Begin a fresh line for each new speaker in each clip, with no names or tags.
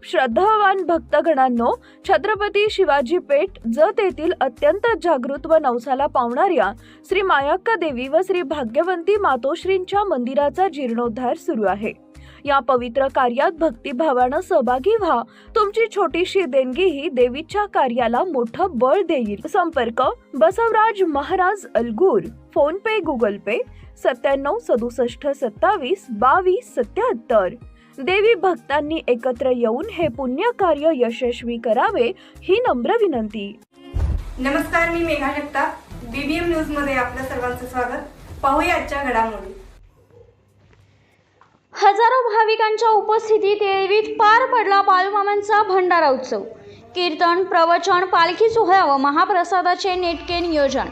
श्रद्धावान भक्तगणांनो, छत्रपती शिवाजी पेठ जत येथील अत्यंत जागृत व नवसाला पावणाऱ्या श्री मायाक्का देवी व श्री भाग्यवंती मातोश्रींच्या मंदिराचा जीर्णोद्धार सुरू आहे। या पवित्र कार्यात भक्तिभावानं सहभागी व्हा। तुमची छोटीशी देणगी ही देवीच्या कार्याला मोठं बळ देईल। संपर्क बसवराज महाराज अलगूर, फोन पे, गुगल पे 97 67 27 22 77। देवी भक्तांनी एकत्र येऊन हे पुण्य कार्य यशस्वी करावे ही नम्र विनंती।
नमस्कार, मी मेघा जगताप, बीबीएम न्यूज मध्ये आपल्या सर्वांचं स्वागत। पाहूया आजच्या घडामोडी।
हजारो भाविकांच्या उपस्थितीत येळवीत पार पडला बाळूमामांचा भंडारा उत्सव। कीर्तन, प्रवचन, पालखी सोहळा व महाप्रसादाचे नेटके नियोजन।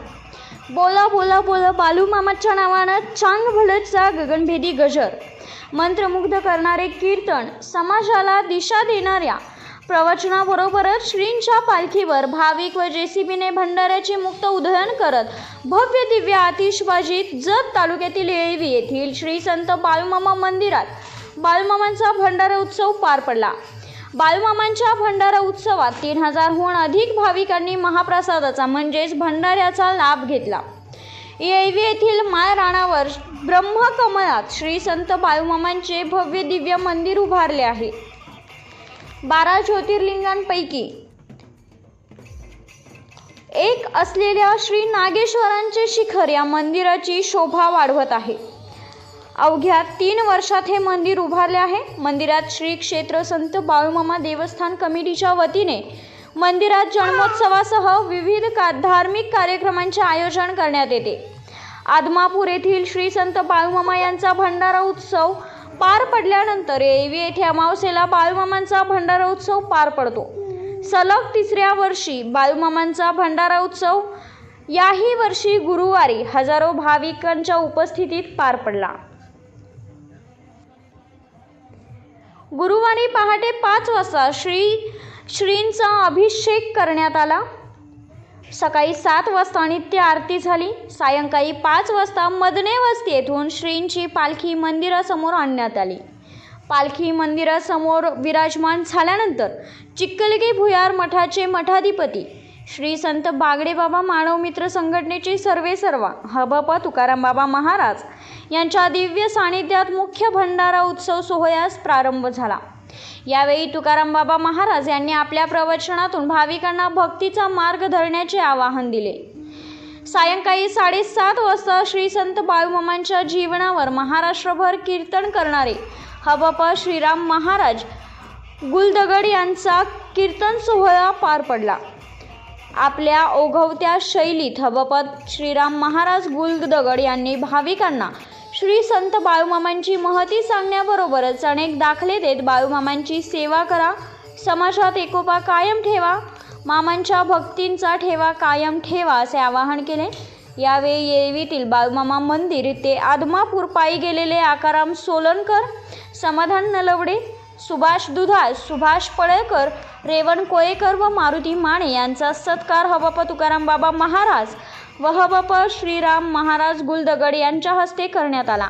बोला बोला बोला बाळूमामाच्या नावानं चांग भलतचा गगनभेदी गजर, मंत्रमुग्ध करणारे कीर्तन, समाजाला दिशा देणाऱ्या प्रवचनाबरोबरच श्रींच्या पालखीवर भाविक व जेसीबीने भंडाऱ्याचे मुक्त उधळण करत भव्य दिव्य आतिषबाजीत जत तालुक्यातील येळवी येथील श्री संत बाळूमामा मंदिरात बाळूमामांचा भंडारा उत्सव पार पडला। बाळूमामांच्या भंडारा उत्सवात 3000हून अधिक भाविकांनी महाप्रसादाचा म्हणजेच भंडाऱ्याचा लाभ घेतला। येळवी येथील माय राणावर ब्रह्मकमळात श्री संत बाळूमामांचे भव्य दिव्य मंदिर उभारले आहे। 12 ज्योतिर्लिंगांपैकी एक असलेल्या श्री नागेश्वरांचे शिखर या मंदिराची शोभा वाढवत आहे। अवघ्या 3 वर्षात हे मंदिर उभारले आहे। मंदिरात श्री क्षेत्र संत बाळूमामा देवस्थान कमिटीच्या वतीने मंदिरात जन्मोत्सवासह विविध धार्मिक कार्यक्रमांचे आयोजन करण्यात येते। आदमापूर येथील श्री संत बाळूमामा यांचा भंडारा उत्सव पार पडल्यानंतर येळवी येथे अमावस्येला बाळूमामांचा भंडारा उत्सव पार पडतो। सलग 3ऱ्या वर्षी बाळूमामांचा भंडारा उत्सव याही वर्षी गुरुवारी हजारो भाविकांच्या उपस्थितीत पार पडला। गुरुवारी पहाटे 5 वाजता श्रींचा अभिषेक करण्यात आला। सकाळी 7 वाजता नित्य आरती झाली। सायंकाळी 5 वाजता मदने वस्ती येथून श्रींची पालखी मंदिरासमोर आणण्यात आली। पालखी मंदिरासमोर विराजमान झाल्यानंतर चिक्कलगे भुयार मठाचे मठाधिपती श्री संत बागडे बाबा मानव मित्र संघटनेचे सर्वेसर्वा हबप तुकाराम बाबा महाराज यांच्या दिव्य सानिध्यात मुख्य भंडारा उत्सव सोहळ्यास प्रारंभ झाला। यावेळी तुकाराम बाबा महाराज यांनी आपल्या प्रवचनातून भाविकांना भक्तीचा मार्ग धरण्याचे आवाहन दिले। सायंकाळी 7:30 वाजता श्री संत बाळूमामांच्या जीवनावर महाराष्ट्रभर कीर्तन करणारे हबप श्रीराम महाराज गुलदगड यांचा कीर्तन सोहळा पार पडला। आपल्या ओघवत्या शैलीत हबप श्रीराम महाराज गुलदगड यांनी भाविकांना श्री संत बाळूमामांची महती सांगण्याबरोबरच अनेक दाखले देत बाळूमामांची सेवा करा, समाजात एकोपा कायम ठेवा, मामांच्या भक्तींचा ठेवा कायम ठेवा असे आवाहन केले। यावेळी येळवीतील बाळूमामा मंदिर ते आदमापूर पायी गेलेले आकाराम सोलनकर, समाधान नलवडे, सुभाष दुधाळ, सुभाष पळेकर, रेवण कोळेकर व मारुती माने यांचा सत्कार हबप तुकाराम बाबा महाराज व हबप श्रीराम महाराज गुलदगड यांच्या हस्ते करण्यात आला।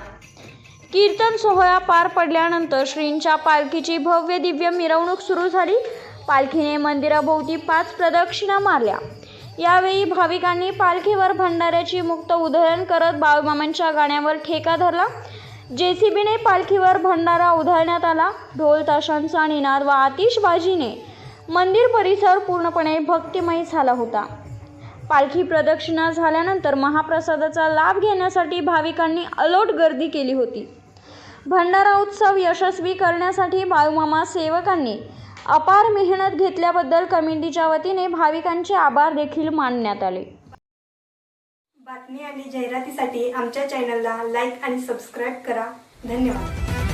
कीर्तन सोहळा पार पडल्यानंतर श्रींच्या पालखीची भव्य दिव्य मिरवणूक सुरू झाली। पालखीने मंदिराभोवती 5 प्रदक्षिणा मारल्या। यावेळी भाविकांनी पालखीवर भंडाऱ्याची मुक्त उधळण करत बाळूमामांच्या गाण्यावर ठेका धरला। जेसीबीने पालखीवर भंडारा उधळण्यात आला। ढोल ताशांचा निनाद व आतिषबाजीने मंदिर परिसर पूर्णपणे भक्तिमय झाला होता। पालखी प्रदक्षिणा झाल्यानंतर महाप्रसादाचा लाभ घेण्यासाठी भाविकांनी अलोट गर्दी केली होती। भंडारा उत्सव यशस्वी करण्यासाठी बाळूमामा सेवकांनी अपार मेहनत घेतल्याबद्दल कमिटीच्या वतीने भाविकांचे आभार देखील मानण्यात आले।
बातमी आणि जाहिरातीसाठी आमच्या चॅनलला लाईक आणि सबस्क्राईब करा। धन्यवाद।